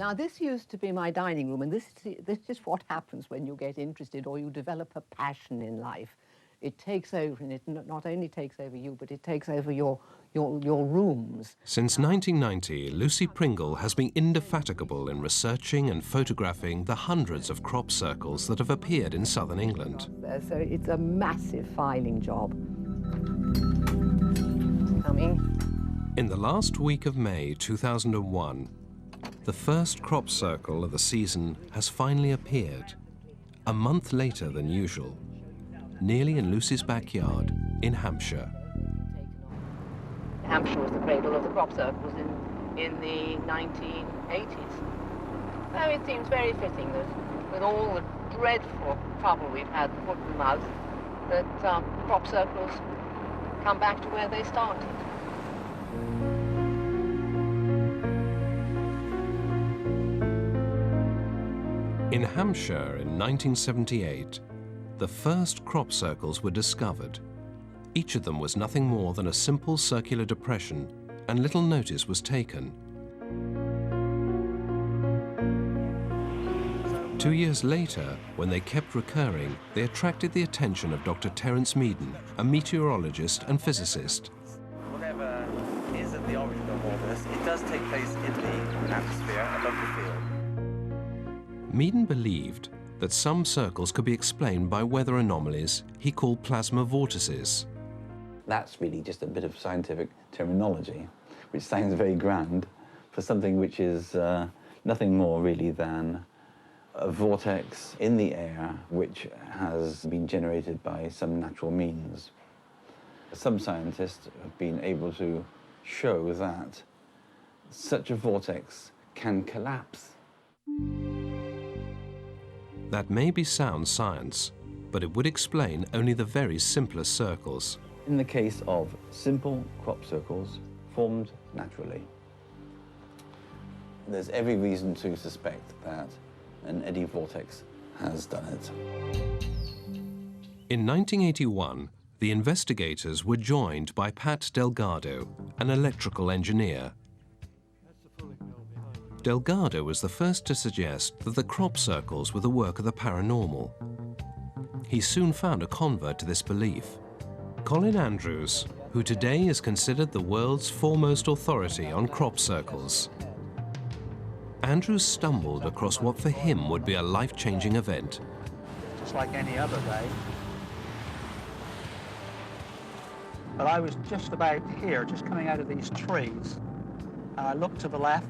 Now, this used to be my dining room, and this is what happens when you get interested or you develop a passion in life. It takes over, and it not only takes over you, but it takes over your rooms. Since 1990, Lucy Pringle has been indefatigable in researching and photographing the hundreds of crop circles that have appeared in southern England. So it's a massive filing job. Coming. In the last week of May 2001, the first crop circle of the season has finally appeared, a month later than usual, nearly in Lucy's backyard in Hampshire. Hampshire was the cradle of the crop circles in the 1980s. So it seems very fitting that with all the dreadful trouble we've had foot and mouth, that crop circles come back to where they started. In Hampshire in 1978, the first crop circles were discovered. Each of them was nothing more than a simple circular depression, and little notice was taken. 2 years later, when they kept recurring, they attracted the attention of Dr. Terence Meaden, a meteorologist and physicist. Whatever is at the origin of all this, it does take place in the atmosphere above the field. Meaden believed that some circles could be explained by weather anomalies he called plasma vortices. That's really just a bit of scientific terminology, which sounds very grand for something which is nothing more really than a vortex in the air which has been generated by some natural means. Some scientists have been able to show that such a vortex can collapse. That may be sound science, but it would explain only the very simplest circles. In the case of simple crop circles formed naturally, there's every reason to suspect that an eddy vortex has done it. In 1981, the investigators were joined by Pat Delgado, an electrical engineer. Delgado was the first to suggest that the crop circles were the work of the paranormal. He soon found a convert to this belief. Colin Andrews, who today is considered the world's foremost authority on crop circles. Andrews stumbled across what for him would be a life-changing event. Just like any other day. But I was just about here, just coming out of these trees, and I looked to the left,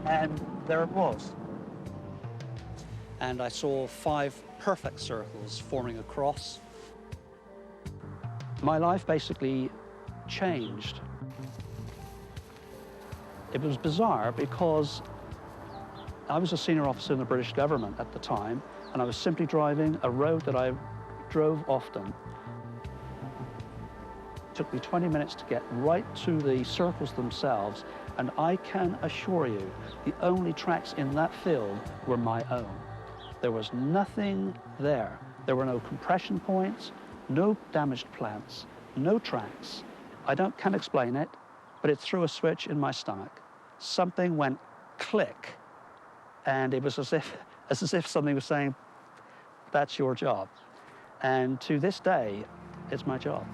and there it was. And I saw 5 perfect circles forming a cross. My life basically changed. It was bizarre because I was a senior officer in the British government at the time, and I was simply driving a road that I drove often. It took me 20 minutes to get right to the circles themselves, and I can assure you, the only tracks in that field were my own. There was nothing there. There were no compression points, no damaged plants, no tracks. Can't explain it, but it threw a switch in my stomach. Something went click, and it was as if something was saying, that's your job. And to this day, it's my job.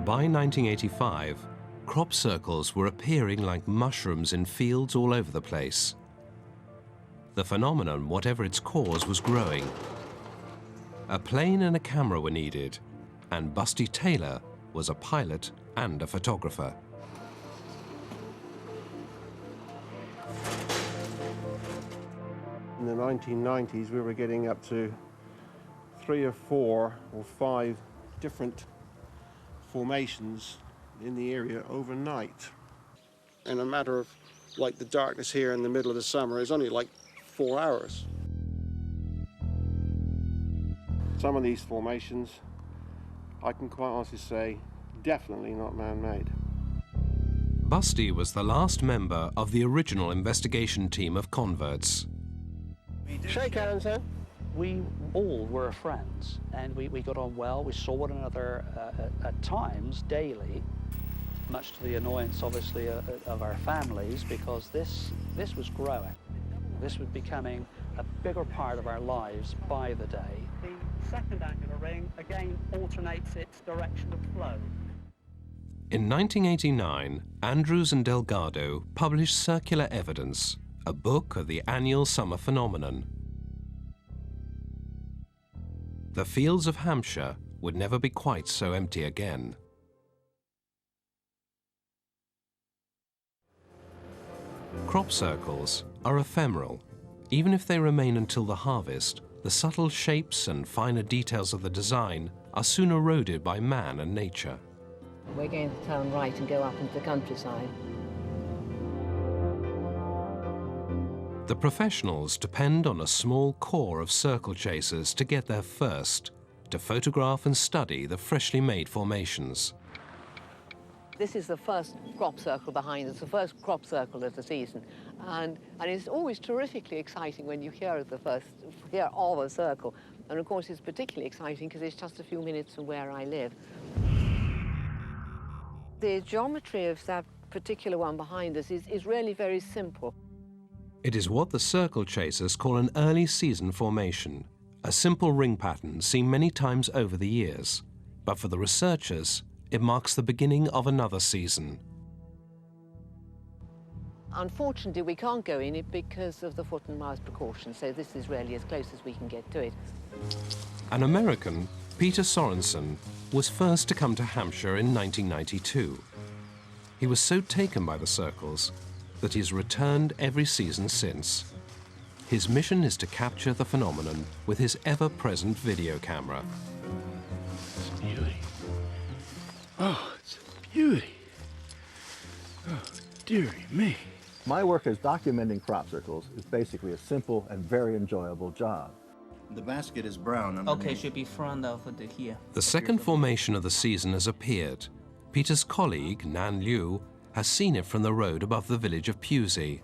By 1985, crop circles were appearing like mushrooms in fields all over the place. The phenomenon, whatever its cause, was growing. A plane and a camera were needed, and Busty Taylor was a pilot and a photographer. In the 1990s, we were getting up to 3 or 4 or 5 different formations in the area overnight. In a matter of, like, the darkness here in the middle of the summer is only like 4 hours. Some of these formations, I can quite honestly say, definitely not man-made. Busty was the last member of the original investigation team of converts. Shake hands, then. We all were friends, and we got on well. We saw one another at times, daily. much to the annoyance, obviously, of our families, because this was growing. This was becoming a bigger part of our lives by the day. The second angular ring, again, alternates its direction of flow. In 1989, Andrews and Delgado published Circular Evidence, a book of the annual summer phenomenon. The fields of Hampshire would never be quite so empty again. Crop circles are ephemeral. Even if they remain until the harvest, the subtle shapes and finer details of the design are soon eroded by man and nature. We're going to turn right and go up into the countryside. The professionals depend on a small corps of circle chasers to get there first, to photograph and study the freshly made formations. This is the first crop circle behind us, the first crop circle of the season. And it's always terrifically exciting when you hear of a circle. And of course, it's particularly exciting because it's just a few minutes from where I live. The geometry of that particular one behind us is really very simple. It is what the circle chasers call an early season formation, a simple ring pattern seen many times over the years. But for the researchers, it marks the beginning of another season. Unfortunately, we can't go in it because of the foot and mouth precautions, so this is really as close as we can get to it. An American, Peter Sorensen, was first to come to Hampshire in 1992. He was so taken by the circles that he's returned every season since. His mission is to capture the phenomenon with his ever-present video camera. It's a beauty. Oh, it's a beauty. Oh, dearie me. My work as documenting crop circles is basically a simple and very enjoyable job. The basket is brown underneath. Okay, should be front of the here. The second formation of the season has appeared. Peter's colleague, Nan Liu, has seen it from the road above the village of Pusey.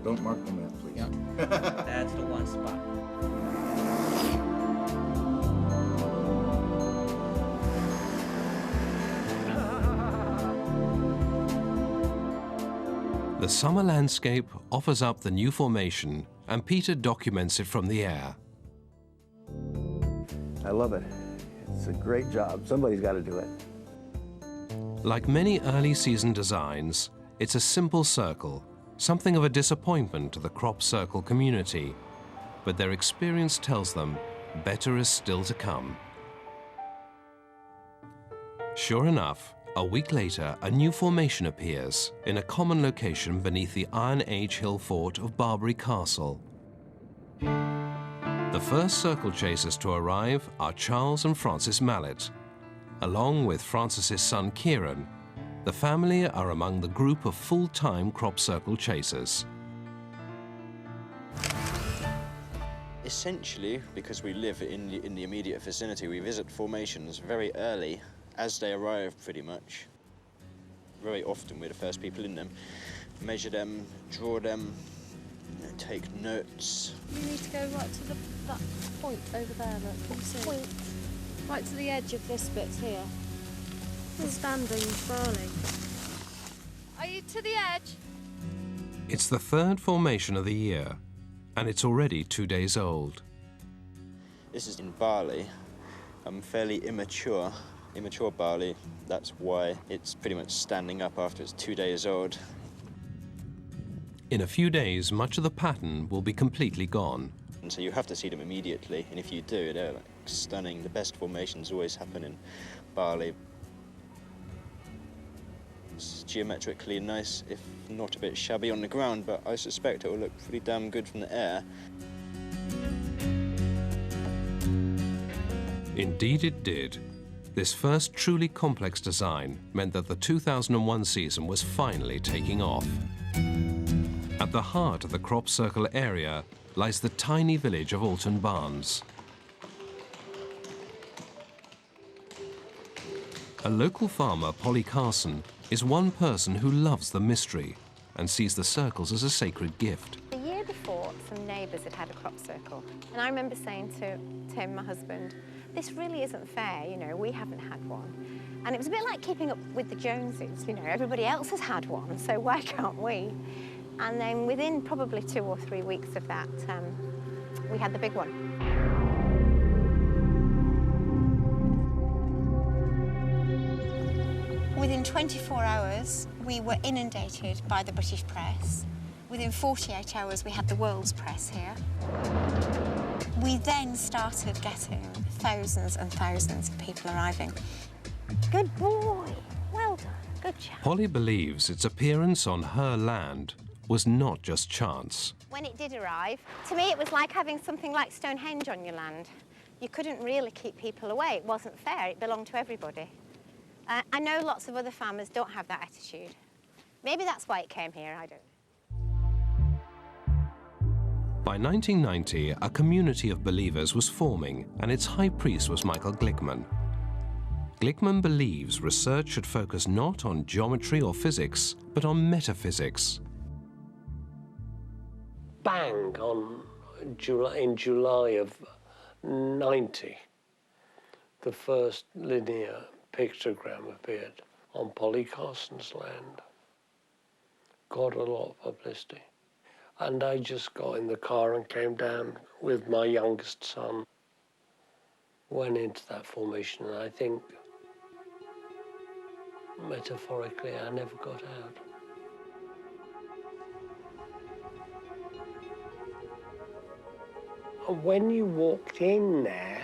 Don't mark the map, please. Yeah. That's the one spot. The summer landscape offers up the new formation, and Peter documents it from the air. I love it. It's a great job. Somebody's got to do it. Like many early season designs, it's a simple circle, something of a disappointment to the crop circle community. But their experience tells them better is still to come. Sure enough, a week later, a new formation appears in a common location beneath the Iron Age hill fort of Barbary Castle. The first circle chasers to arrive are Charles and Francis Mallet. Along with Francis's son Kieran, the family are among the group of full-time crop circle chasers. Essentially, because we live in the immediate vicinity, we visit formations very early, as they arrive pretty much. Very often we're the first people in them. Measure them, draw them, take notes. You need to go right to that point over there, look. You see? Point. Right to the edge of this bit here. Standing barley. Are you to the edge? It's the third formation of the year, and it's already 2 days old. This is in barley, fairly immature barley. That's why it's pretty much standing up after it's 2 days old. In a few days, much of the pattern will be completely gone. And so you have to see them immediately, and if you do, they're like stunning. The best formations always happen in barley. It's geometrically nice, if not a bit shabby on the ground, but I suspect it will look pretty damn good from the air. Indeed it did. This first truly complex design meant that the 2001 season was finally taking off. At the heart of the crop circle area lies the tiny village of Alton Barnes. A local farmer, Polly Carson, is one person who loves the mystery and sees the circles as a sacred gift. The year before, some neighbours had a crop circle. And I remember saying to Tim, my husband, this really isn't fair, you know, we haven't had one. And it was a bit like keeping up with the Joneses, you know, everybody else has had one, so why can't we? And then within probably 2 or 3 weeks of that, we had the big one. Within 24 hours, we were inundated by the British press. Within 48 hours, we had the world's press here. We then started getting thousands and thousands of people arriving. Good boy. Well done. Good job. Polly believes its appearance on her land was not just chance. When it did arrive, to me it was like having something like Stonehenge on your land. You couldn't really keep people away. It wasn't fair. It belonged to everybody. I know lots of other farmers don't have that attitude. Maybe that's why it came here, I don't know. By 1990, a community of believers was forming, and its high priest was Michael Glickman. Glickman believes research should focus not on geometry or physics, but on metaphysics. Bang in July of 90, the first linear pictogram appeared on Polly Carson's land. Got a lot of publicity. And I just got in the car and came down with my youngest son. Went into that formation, and I think, metaphorically, I never got out. And when you walked in there,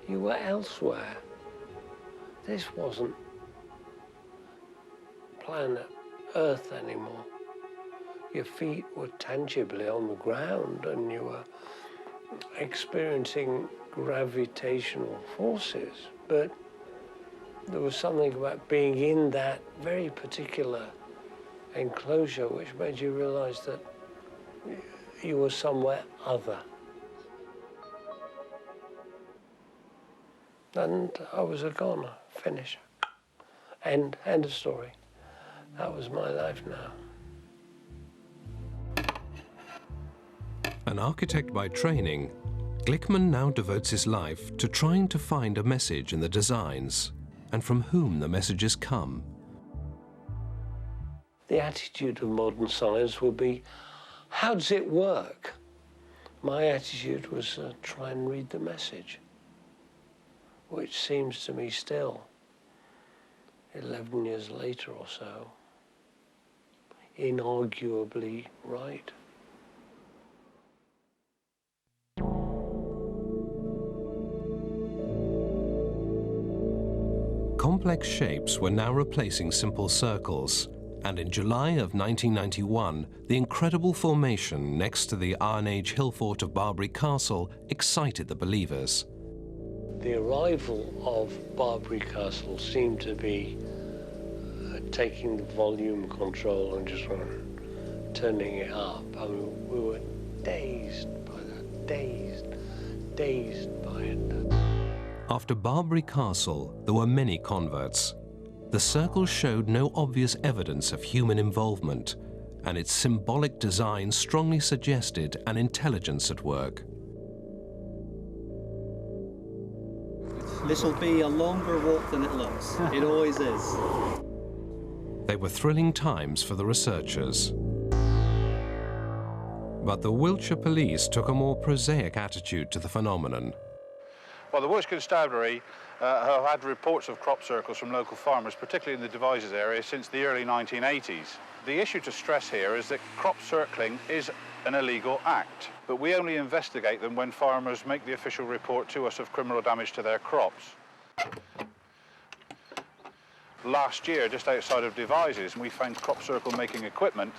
you were elsewhere. This wasn't planet Earth anymore. Your feet were tangibly on the ground and you were experiencing gravitational forces, but there was something about being in that very particular enclosure which made you realize that you were somewhere other. And I was a goner, finish. End of story. That was my life now. An architect by training, Glickman now devotes his life to trying to find a message in the designs and from whom the messages come. The attitude of modern science would be, how does it work? My attitude was try and read the message, which seems to me still, 11 years later or so, inarguably right. Complex shapes were now replacing simple circles, and in July of 1991, the incredible formation next to the Iron Age hill fort of Barbary Castle excited the believers. The arrival of Barbary Castle seemed to be taking the volume control and just turning it up. I mean, we were dazed by that, dazed by it. After Barbary Castle, there were many converts. The circle showed no obvious evidence of human involvement, and its symbolic design strongly suggested an intelligence at work. This'll be a longer walk than it looks. It always is. They were thrilling times for the researchers. But the Wiltshire police took a more prosaic attitude to the phenomenon. Well, the Wiltshire Constabulary have had reports of crop circles from local farmers, particularly in the Devizes area, since the early 1980s. The issue to stress here is that crop circling is an illegal act, but we only investigate them when farmers make the official report to us of criminal damage to their crops. Last year, just outside of Devizes, we found crop circle making equipment,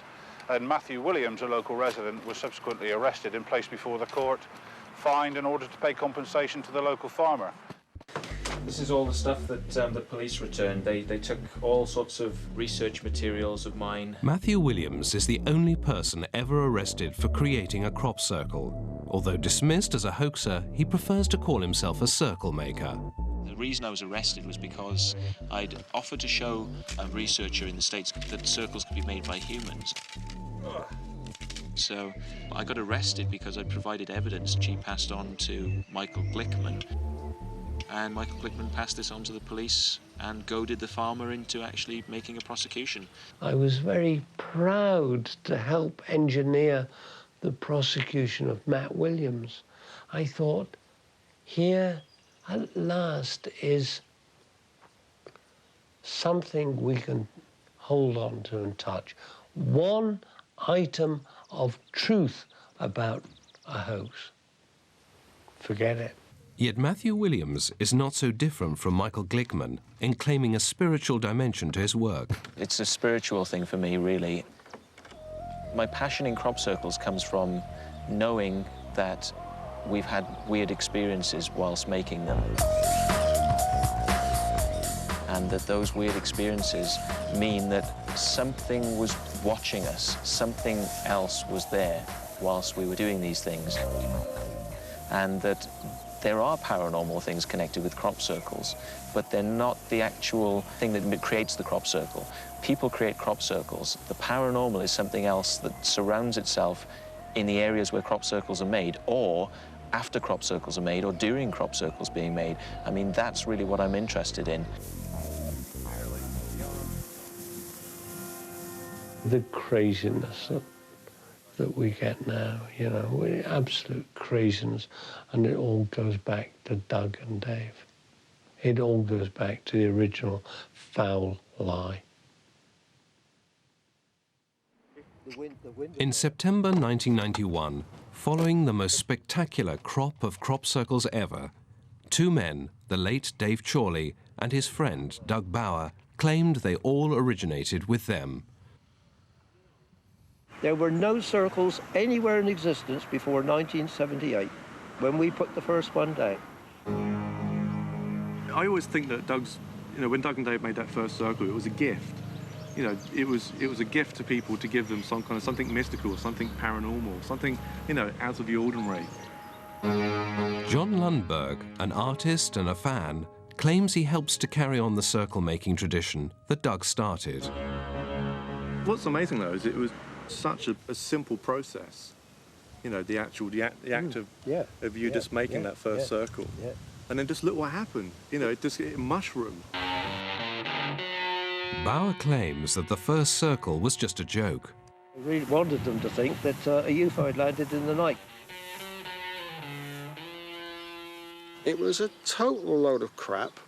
and Matthew Williams, a local resident, was subsequently arrested and placed before the court, fined in order to pay compensation to the local farmer. This is all the stuff that the police returned. They took all sorts of research materials of mine. Matthew Williams is the only person ever arrested for creating a crop circle. Although dismissed as a hoaxer, he prefers to call himself a circle maker. The reason I was arrested was because I'd offered to show a researcher in the States that circles could be made by humans. So I got arrested because I provided evidence which he passed on to Michael Glickman. And Michael Glickman passed this on to the police and goaded the farmer into actually making a prosecution. I was very proud to help engineer the prosecution of Matt Williams. I thought, here at last is something we can hold on to and touch. One item of truth about a hoax. Forget it. Yet Matthew Williams is not so different from Michael Glickman in claiming a spiritual dimension to his work. It's a spiritual thing for me, really. My passion in crop circles comes from knowing that we've had weird experiences whilst making them. And that those weird experiences mean that something was watching us, something else was there whilst we were doing these things. And that there are paranormal things connected with crop circles, but they're not the actual thing that creates the crop circle. People create crop circles. The paranormal is something else that surrounds itself in the areas where crop circles are made, or after crop circles are made, or during crop circles being made. I mean, that's really what I'm interested in. The craziness that we get now, you know, absolute craziness, and it all goes back to Doug and Dave. It all goes back to the original foul lie. In September 1991, following the most spectacular crop of crop circles ever, two men, the late Dave Chorley and his friend Doug Bauer, claimed they all originated with them. There were no circles anywhere in existence before 1978, when we put the first one down. I always think that Doug's, you know, when Doug and Dave made that first circle, it was a gift. You know, it was a gift to people to give them some kind of something mystical, something paranormal, something, you know, out of the ordinary. John Lundberg, an artist and a fan, claims he helps to carry on the circle-making tradition that Doug started. What's amazing, though, is it was such a simple process. You know, the act of you just making that first circle. Yeah. And then just look what happened. You know, it mushroomed. Bauer claims that the first circle was just a joke. I really wanted them to think that a UFO had landed in the night. It was a total load of crap.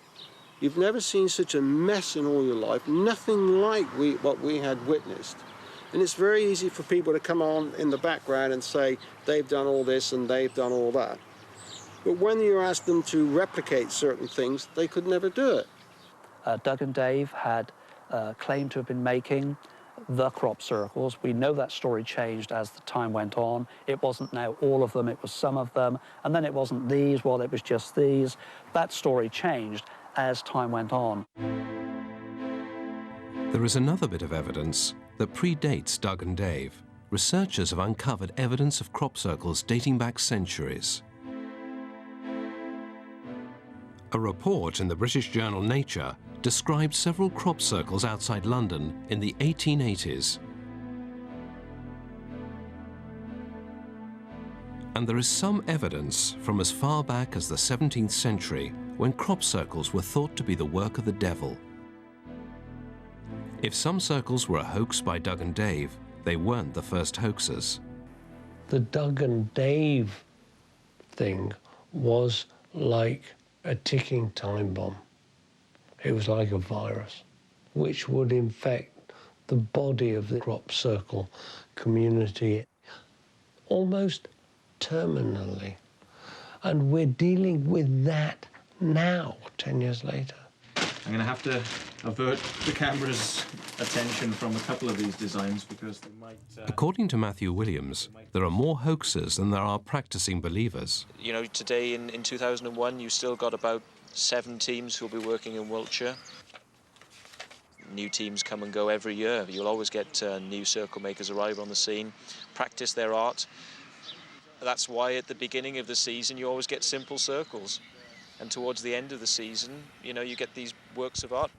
You've never seen such a mess in all your life. Nothing like what we had witnessed. And it's very easy for people to come on in the background and say they've done all this and they've done all that. But when you ask them to replicate certain things, they could never do it. Doug and Dave had claimed to have been making the crop circles. We know that story changed as the time went on. It wasn't now all of them, it was some of them. And then it wasn't these, well, it was just these. That story changed as time went on. There is another bit of evidence that predates Doug and Dave. Researchers have uncovered evidence of crop circles dating back centuries. A report in the British journal Nature described several crop circles outside London in the 1880s. And there is some evidence from as far back as the 17th century when crop circles were thought to be the work of the devil. If some circles were a hoax by Doug and Dave, they weren't the first hoaxers. The Doug and Dave thing was like a ticking time bomb. It was like a virus, which would infect the body of the crop circle community almost terminally. And we're dealing with that now, 10 years later. I'm going to have to avert the camera's attention from a couple of these designs because they might... According to Matthew Williams, there are more hoaxers than there are practicing believers. You know, today in 2001, you still got about 7 teams who'll be working in Wiltshire. New teams come and go every year. You'll always get new circle makers arrive on the scene, practice their art. That's why at the beginning of the season, you always get simple circles. And towards the end of the season, you know, you get these works of art.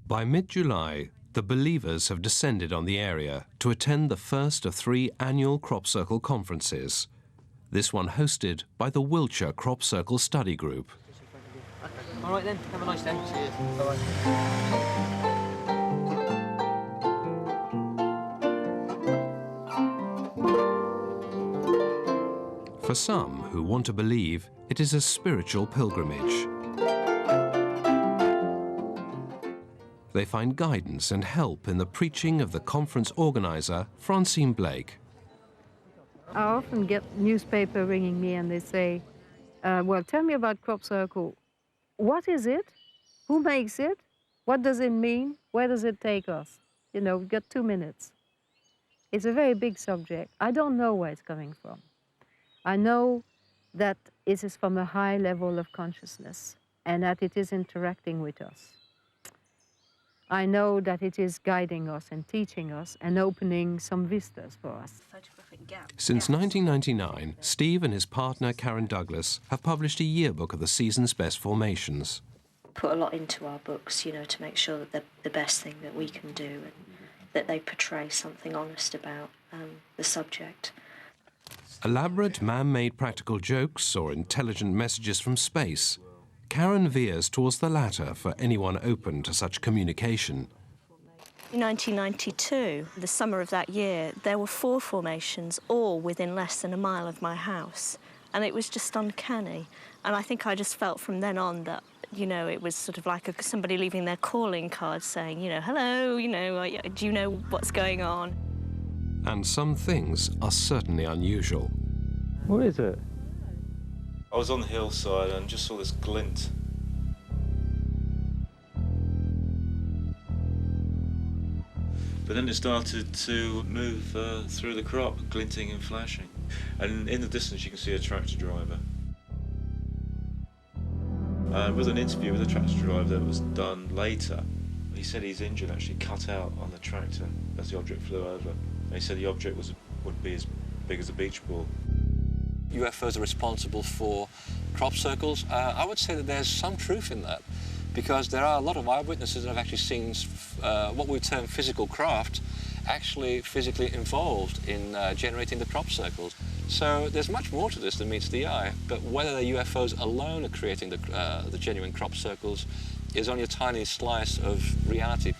By mid-July, The believers have descended on the area to attend the first of 3 annual Crop Circle conferences. This one hosted by the Wiltshire Crop Circle Study Group. All right then, have a nice day. Cheers. Bye-bye. For some who want to believe, it is a spiritual pilgrimage. They find guidance and help in the preaching of the conference organizer, Francine Blake. I often get newspaper ringing me and they say, well, tell me about Crop Circle. What is it? Who makes it? What does it mean? Where does it take us? You know, we've got 2 minutes. It's a very big subject. I don't know where it's coming from. I know that it is from a high level of consciousness and that it is interacting with us. I know that it is guiding us and teaching us and opening some vistas for us. Since 1999, Steve and his partner Karen Douglas have published a yearbook of the season's best formations. Put a lot into our books, you know, to make sure that they're the best thing that we can do and that they portray something honest about the subject. Elaborate man-made practical jokes or intelligent messages from space, Karen veers towards the latter for anyone open to such communication. In 1992, the summer of that year, there were 4 formations, all within less than a mile of my house. And it was just uncanny. And I think I just felt from then on that, you know, it was sort of like somebody leaving their calling card saying, you know, hello, you know, do you know what's going on? And some things are certainly unusual. What is it? I was on the hillside and just saw this glint. But then it started to move through the crop, glinting and flashing. And in the distance you can see a tractor driver. With an interview with a tractor driver that was done later, he said his engine actually cut out on the tractor as the object flew over. And he said the object would be as big as a beach ball. UFOs are responsible for crop circles. I would say that there's some truth in that, because there are a lot of eyewitnesses that have actually seen what we term physical craft actually physically involved in generating the crop circles. So there's much more to this than meets the eye, but whether the UFOs alone are creating the genuine crop circles is only a tiny slice of reality.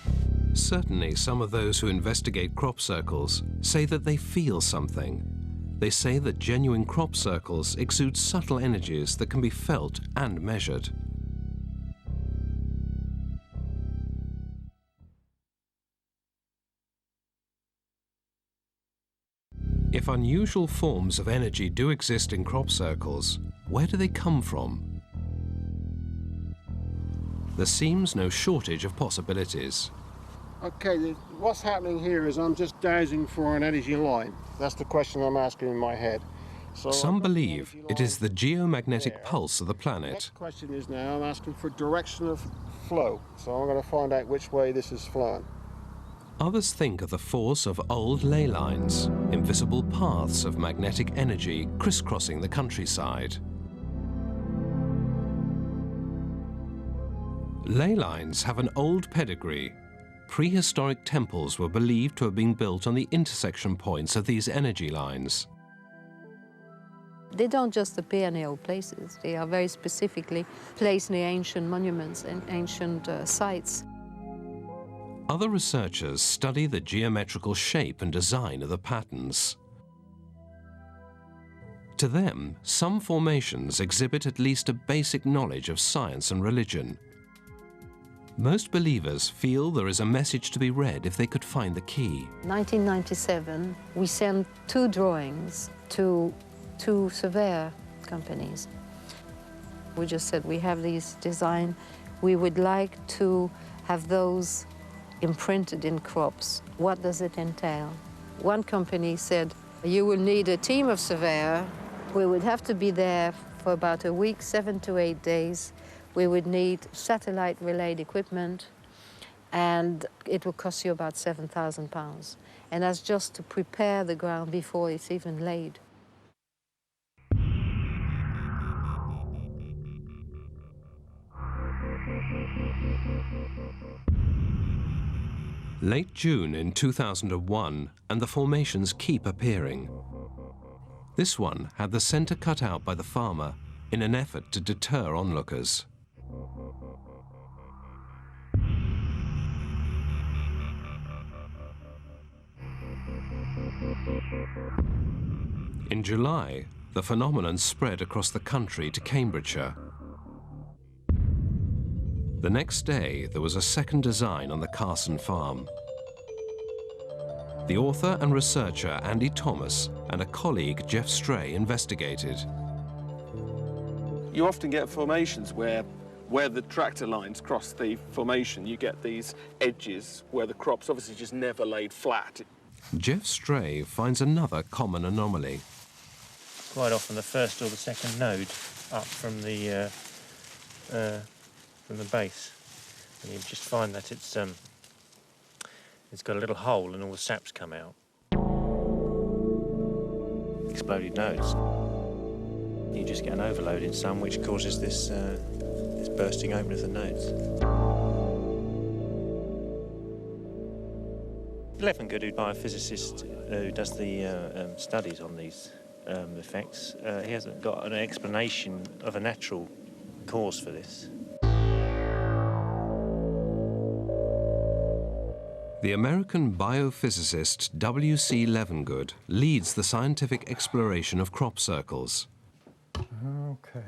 Certainly, some of those who investigate crop circles say that they feel something. They say that genuine crop circles exude subtle energies that can be felt and measured. If unusual forms of energy do exist in crop circles, where do they come from? There seems no shortage of possibilities. Okay, what's happening here is I'm just dowsing for an energy line. That's the question I'm asking in my head. So some believe it is the geomagnetic pulse of the planet. Next question is now I'm asking for direction of flow. So I'm going to find out which way this is flowing. Others think of the force of old ley lines, invisible paths of magnetic energy crisscrossing the countryside. Ley lines have an old pedigree. Prehistoric temples were believed to have been built on the intersection points of these energy lines. They don't just appear in old places. They are very specifically placed near ancient monuments and ancient sites. Other researchers study the geometrical shape and design of the patterns. To them, some formations exhibit at least a basic knowledge of science and religion. Most believers feel there is a message to be read if they could find the key. 1997, we sent 2 drawings to 2 surveyor companies. We just said, we have these design. We would like to have those imprinted in crops. What does it entail? One company said, you will need a team of surveyor. We would have to be there for about a week, 7 to 8 days. We would need satellite relayed equipment, and it will cost you about £7,000. And that's just to prepare the ground before it's even laid. Late June in 2001, and the formations keep appearing. This one had the center cut out by the farmer in an effort to deter onlookers. In July, the phenomenon spread across the country to Cambridgeshire. The next day, there was a second design on the Carson farm. The author and researcher Andy Thomas and a colleague, Jeff Stray, investigated. You often get formations where the tractor lines cross the formation, you get these edges where the crop's obviously just never laid flat. Jeff Stray finds another common anomaly. Quite often the first or the second node up from the base, and you just find that it's got a little hole and all the sap's come out. Exploded nodes. You just get an overload in some, which causes this bursting open of the nodes. Levengood, who's a biophysicist who does the studies on these effects, he hasn't got an explanation of a natural cause for this. The American biophysicist W.C. Levengood leads the scientific exploration of crop circles. Okay.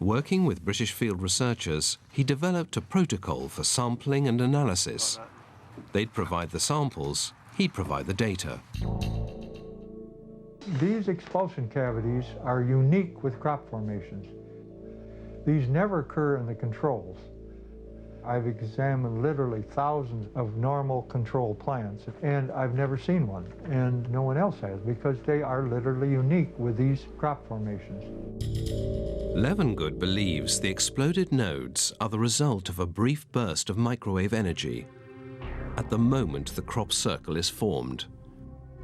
Working with British field researchers, he developed a protocol for sampling and analysis. They'd provide the samples, he'd provide the data. These expulsion cavities are unique with crop formations. These never occur in the controls. I've examined literally thousands of normal control plants, and I've never seen one, and no one else has, because they are literally unique with these crop formations. Levengood believes the exploded nodes are the result of a brief burst of microwave energy at the moment the crop circle is formed.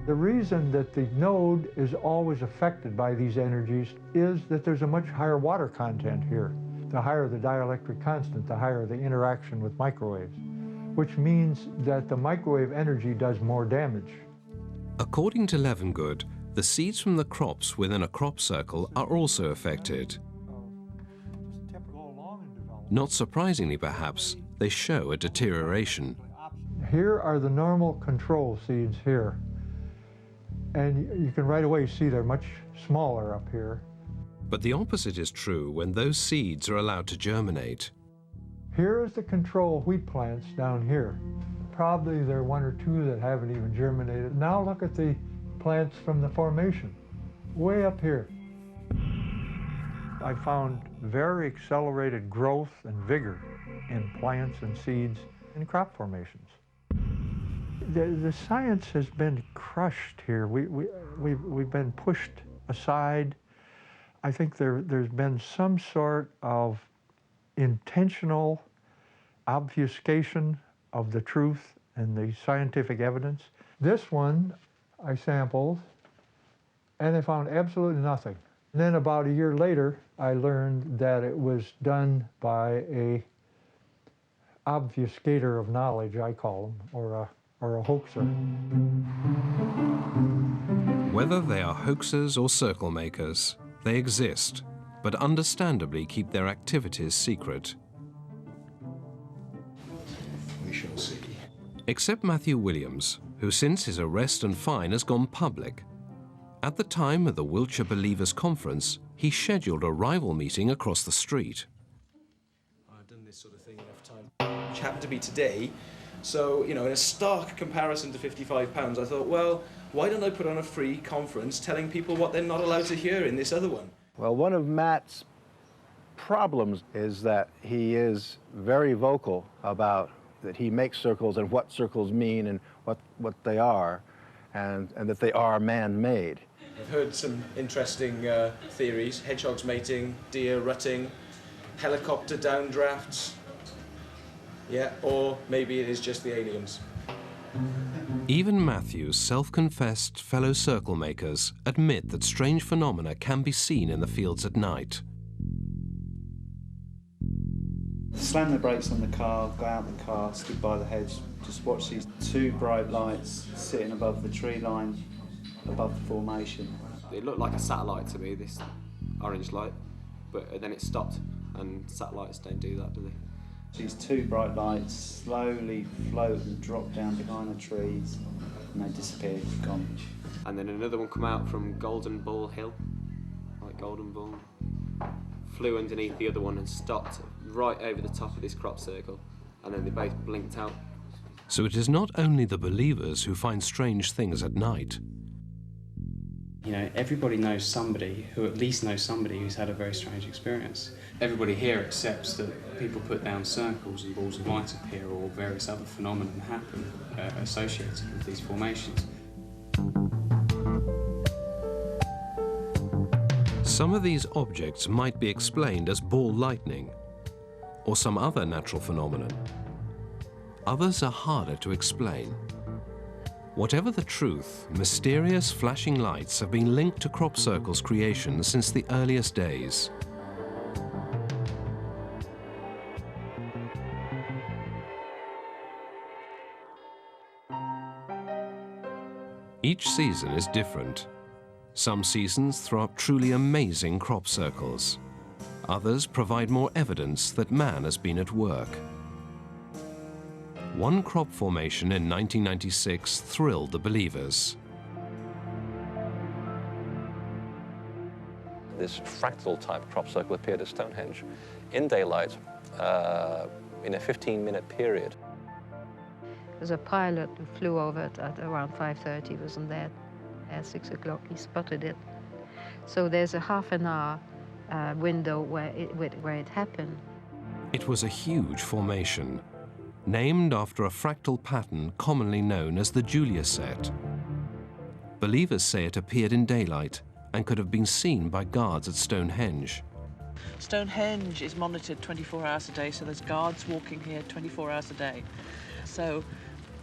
The reason that the node is always affected by these energies is that there's a much higher water content here. The higher the dielectric constant, the higher the interaction with microwaves, which means that the microwave energy does more damage. According to Levengood, the seeds from the crops within a crop circle are also affected. Not surprisingly, perhaps, they show a deterioration. Here are the normal control seeds here. And you can right away see they're much smaller up here. But the opposite is true when those seeds are allowed to germinate. Here is the control wheat plants down here. Probably there are one or two that haven't even germinated. Now look at the plants from the formation, way up here. I found very accelerated growth and vigor in plants and seeds in crop formations. The science has been crushed here. We've been pushed aside. I think there's been some sort of intentional obfuscation of the truth and the scientific evidence. This one I sampled, and they found absolutely nothing. And then about a year later, I learned that it was done by a obfuscator of knowledge, I call them, or a hoaxer. Whether they are hoaxers or circle makers, they exist, but understandably keep their activities secret. We shall see. Except Matthew Williams, who since his arrest and fine has gone public. At the time of the Wiltshire Believers Conference, he scheduled a rival meeting across the street. I've done this sort of thing enough time, which happened to be today. So, you know, in a stark comparison to £55, I thought, well, why don't I put on a free conference telling people what they're not allowed to hear in this other one? Well, one of Matt's problems is that he is very vocal about that he makes circles and what circles mean and what they are, and that they are man-made. I've heard some interesting theories: hedgehogs mating, deer rutting, helicopter downdrafts. Yeah, or maybe it is just the aliens. Even Matthew's self-confessed fellow circle makers admit that strange phenomena can be seen in the fields at night. Slam the brakes on the car, go out the car, stick by the hedge, Just watch these two bright lights sitting above the tree line, above the formation. It looked like a satellite to me, this orange light, but then it stopped, and satellites don't do that, do they? These two bright lights slowly float and drop down behind the trees, and they disappeared, gone. And then another one come out from Golden Bull Hill, like Golden Bull, flew underneath the other one and stopped right over the top of this crop circle, and then they both blinked out. So it is not only the believers who find strange things at night. You know, everybody knows somebody who at least knows somebody who's had a very strange experience. Everybody here accepts that people put down circles and balls of light appear, or various other phenomena happen associated with these formations. Some of these objects might be explained as ball lightning or some other natural phenomenon. Others are harder to explain. Whatever the truth, mysterious flashing lights have been linked to crop circles' creation since the earliest days. Each season is different. Some seasons throw up truly amazing crop circles. Others provide more evidence that man has been at work. One crop formation in 1996 thrilled the believers. This fractal-type crop circle appeared at Stonehenge in daylight in a 15-minute period. There was a pilot who flew over it at around 5:30, he wasn't there at 6 o'clock, he spotted it. So there's a half an hour window where it happened. It was a huge formation, named after a fractal pattern commonly known as the Julia set. Believers say it appeared in daylight and could have been seen by guards at Stonehenge. Stonehenge is monitored 24 hours a day, so there's guards walking here 24 hours a day. So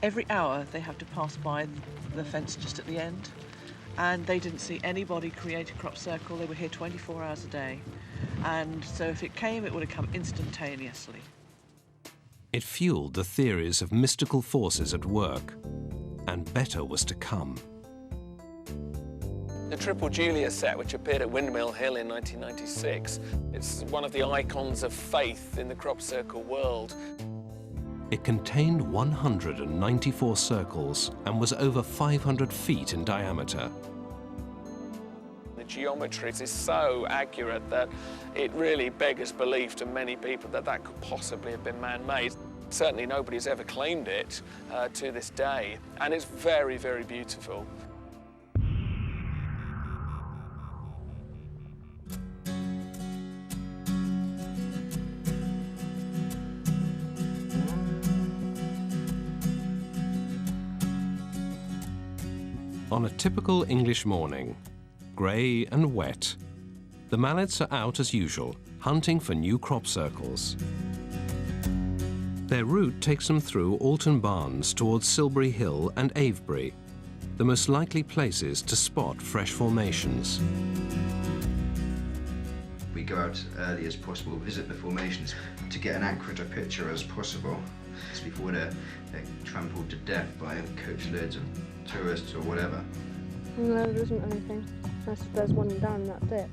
every hour they have to pass by the fence just at the end, and they didn't see anybody create a crop circle. They were here 24 hours a day, and so if it came, it would have come instantaneously. It fueled the theories of mystical forces at work, and better was to come. The Triple Julia set, which appeared at Windmill Hill in 1996, it's one of the icons of faith in the crop circle world. It contained 194 circles and was over 500 feet in diameter. The geometry is so accurate that it really beggars belief to many people that that could possibly have been man-made. Certainly nobody's ever claimed it to this day, and it's very, very beautiful. On a typical English morning, grey and wet, the mallets are out as usual, hunting for new crop circles. Their route takes them through Alton Barnes towards Silbury Hill and Avebury, the most likely places to spot fresh formations. We go out as early as possible, visit the formations to get an accurate picture as possible. It's before they're trampled to death by coachloads of tourists or whatever. No, there isn't anything. There's one down that bit.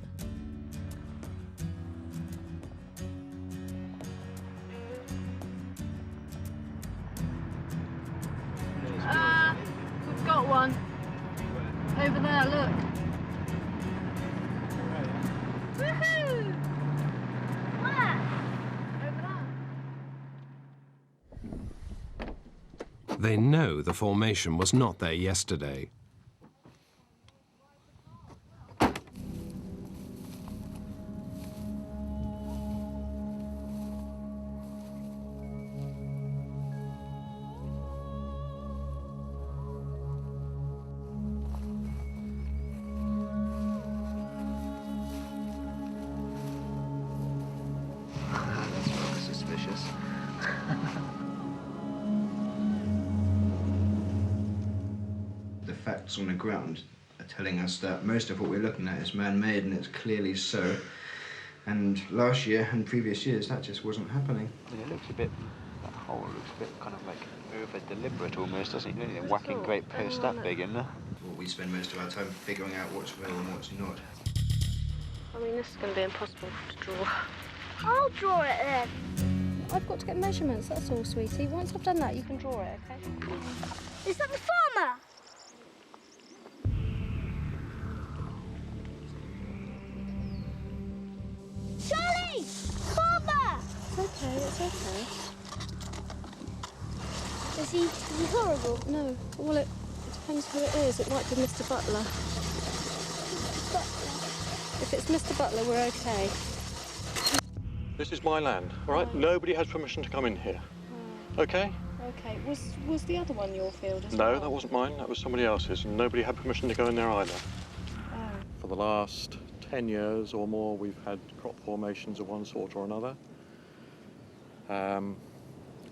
We've got one. Over there, look. Woohoo! Where? Over there. They know the formation was not there yesterday. That's rather suspicious. The facts on the ground are telling us that most of what we're looking at is man-made, and it's clearly so. And last year and previous years, that just wasn't happening. Yeah, it looks a bit hole looks a bit kind of like over deliberate almost, doesn't it? Whacking great posts that big in there. Well, we spend most of our time figuring out what's real and what's not. I mean, this is going to be impossible to draw. I'll draw it then. I've got to get measurements, that's all, sweetie. Once I've done that, you can draw it, okay? Is that the farmer? Charlie! Farmer! It's okay. Is he horrible? No. Well, it depends who it is. It might be Mr. Butler. If it's Mr. Butler, we're okay. This is my land, all right? Nobody has permission to come in here. Okay? Okay. Was the other one your field as No, well? that wasn't mine. That was somebody else's, and nobody had permission to go in there either. Oh. For the last 10 years or more, we've had crop formations of one sort or another.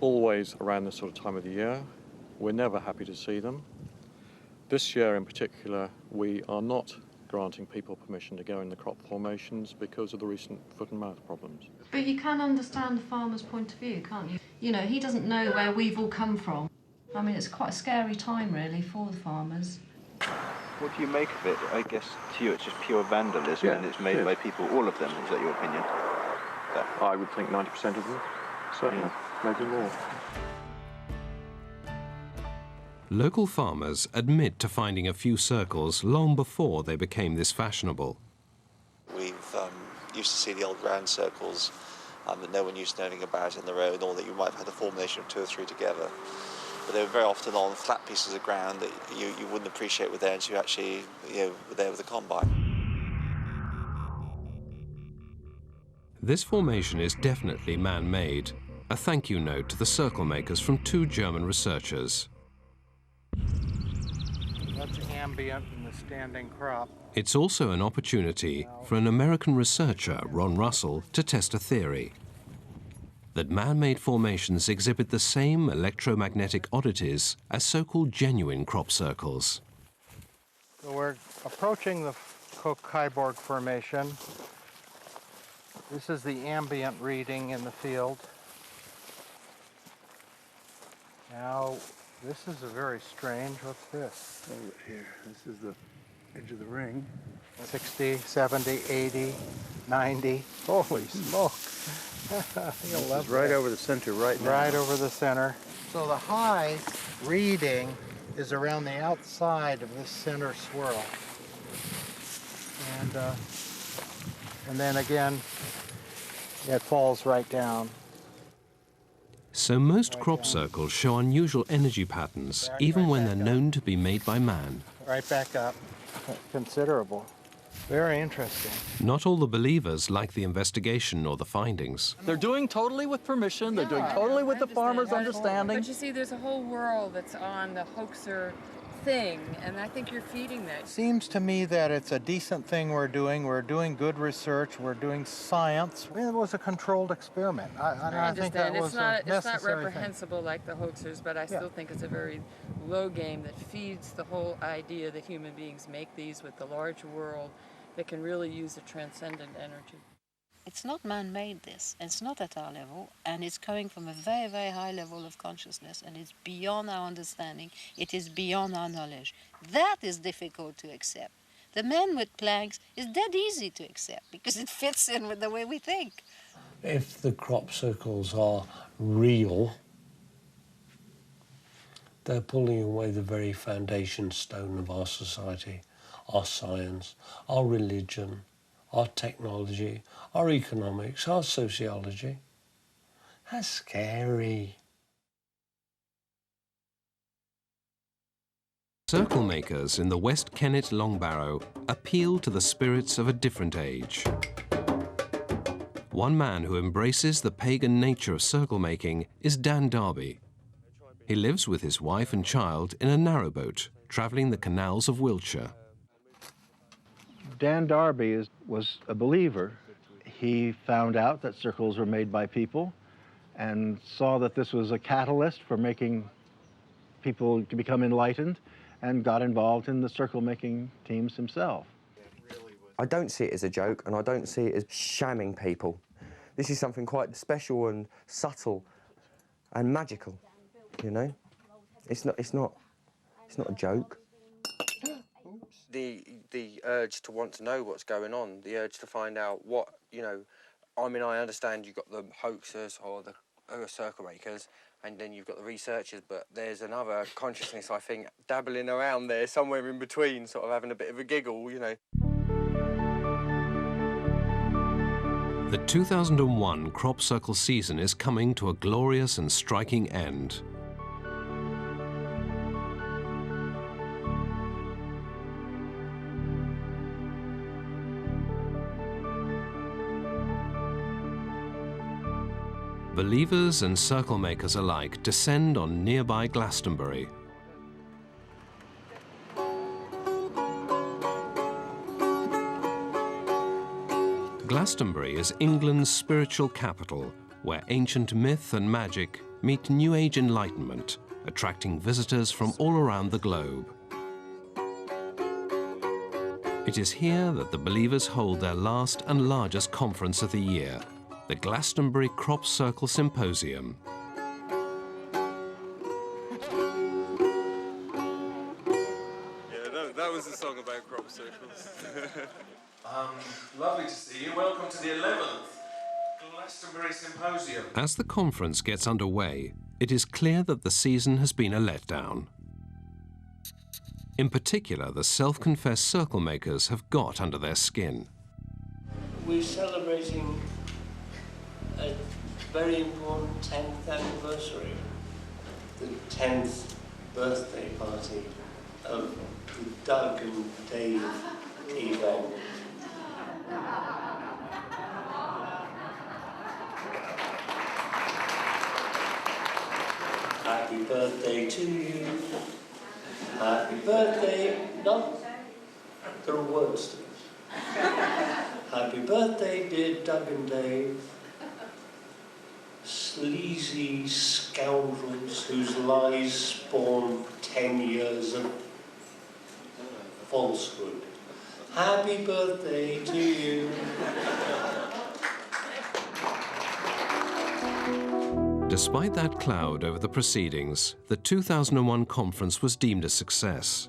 Always around this sort of time of the year. We're never happy to see them. This year in particular, we are not granting people permission to go in the crop formations because of the recent foot and mouth problems. But you can understand the farmer's point of view, can't you? You know, he doesn't know where we've all come from. I mean, it's quite a scary time, really, for the farmers. What do you make of it? I guess to you it's just pure vandalism, and it's made by people, all of them. Is that your opinion? I would think 90% of them, certainly, maybe more. Local farmers admit to finding a few circles long before they became this fashionable. We've used to see the old round circles that no one used to know anything about in the road, or that you might have had a formation of 2 or 3 together. But they were very often on flat pieces of ground that you wouldn't appreciate were there until you actually were there with the combine. This formation is definitely man-made, a thank you note to the circle makers from 2 German researchers. That's ambient in the standing crop. It's also an opportunity for an American researcher, Ron Russell, to test a theory that man-made formations exhibit the same electromagnetic oddities as so-called genuine crop circles. So we're approaching the Koch-Heiborg Formation. This is the ambient reading in the field. Now, this is a very strange. What's this? Over here. This is the edge of the ring. 60, 70, 80, 90. Holy smoke. This is right over the center right now. Right over the center. So the high reading is around the outside of this center swirl. And then again, it falls right down. So most crop circles show unusual energy patterns, even when they're known to be made by man. Right back up. Considerable. Very interesting. Not all the believers like the investigation or the findings. They're doing totally with permission. They're doing totally with the farmer's understanding. But you see, there's a whole world that's on the hoaxer thing, and I think you're feeding that. Seems to me that it's a decent thing we're doing. We're doing good research. We're doing science. It was a controlled experiment. I think that was it's not necessary reprehensible like the hoaxers, but I still think it's a very low game that feeds the whole idea that human beings make these with the large world that can really use a transcendent energy. It's not man-made, this. It's not at our level, and it's coming from a very, very high level of consciousness, and it's beyond our understanding. It is beyond our knowledge. That is difficult to accept. The man with planks is dead easy to accept because it fits in with the way we think. If the crop circles are real, they're pulling away the very foundation stone of our society, our science, our religion, our technology, our economics, our sociology. That's scary. Circle makers in the West Kennet Long Barrow appeal to the spirits of a different age. One man who embraces the pagan nature of circle making is Dan Darby. He lives with his wife and child in a narrowboat, travelling the canals of Wiltshire. Dan Darby was a believer. He found out that circles were made by people and saw that this was a catalyst for making people to become enlightened, and got involved in the circle making teams himself. I don't see it as a joke, and I don't see it as shamming people. This is something quite special and subtle and magical, you know? It's not a joke. The urge to want to know what's going on, the urge to find out what, you know, I mean, I understand you've got the hoaxers or the circle makers, and then you've got the researchers, but there's another consciousness, I think, dabbling around there, somewhere in between, sort of having a bit of a giggle, you know. The 2001 crop circle season is coming to a glorious and striking end. Believers and circle makers alike descend on nearby Glastonbury. Glastonbury is England's spiritual capital, where ancient myth and magic meet New Age enlightenment, attracting visitors from all around the globe. It is here that the believers hold their last and largest conference of the year, the Glastonbury Crop Circle Symposium. Yeah, that was the song about crop circles. Lovely to see you. Welcome to the 11th Glastonbury Symposium. As the conference gets underway, it is clear that the season has been a letdown. In particular, the self-confessed circle makers have got under their skin. We're celebrating a very important 10th anniversary, the 10th birthday party of the Doug and Dave event. Happy birthday to you. Happy birthday. No, there are words to this. Happy birthday, dear Doug and Dave. Sleazy scoundrels whose lies spawn 10 years of falsehood. Happy birthday to you. Despite that cloud over the proceedings, the 2001 conference was deemed a success.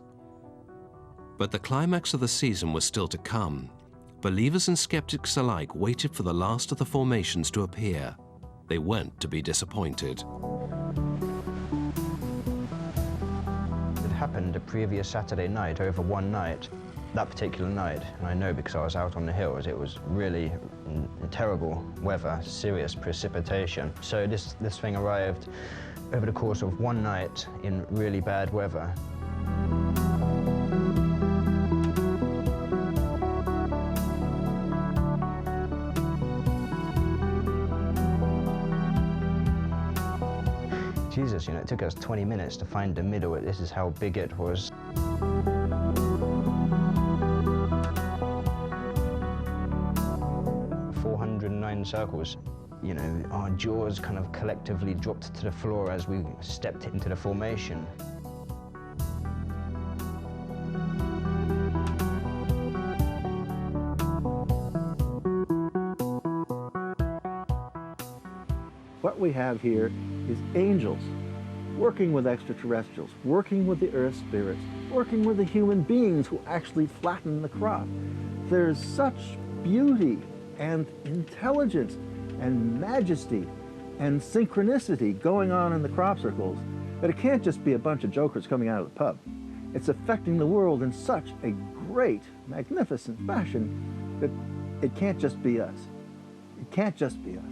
But the climax of the season was still to come. Believers and skeptics alike waited for the last of the formations to appear. They weren't to be disappointed. It happened the previous Saturday night, over one night. That particular night, and I know because I was out on the hills, it was really terrible weather, serious precipitation. So this thing arrived over the course of one night in really bad weather. Jesus, you know, it took us 20 minutes to find the middle. This is how big it was. Circles. You know, our jaws kind of collectively dropped to the floor as we stepped into the formation. What we have here is angels working with extraterrestrials, working with the earth spirits, working with the human beings who actually flatten the crop. There's such beauty and intelligence and majesty and synchronicity going on in the crop circles, but it can't just be a bunch of jokers coming out of the pub. It's affecting the world in such a great, magnificent fashion that it can't just be us. It can't just be us.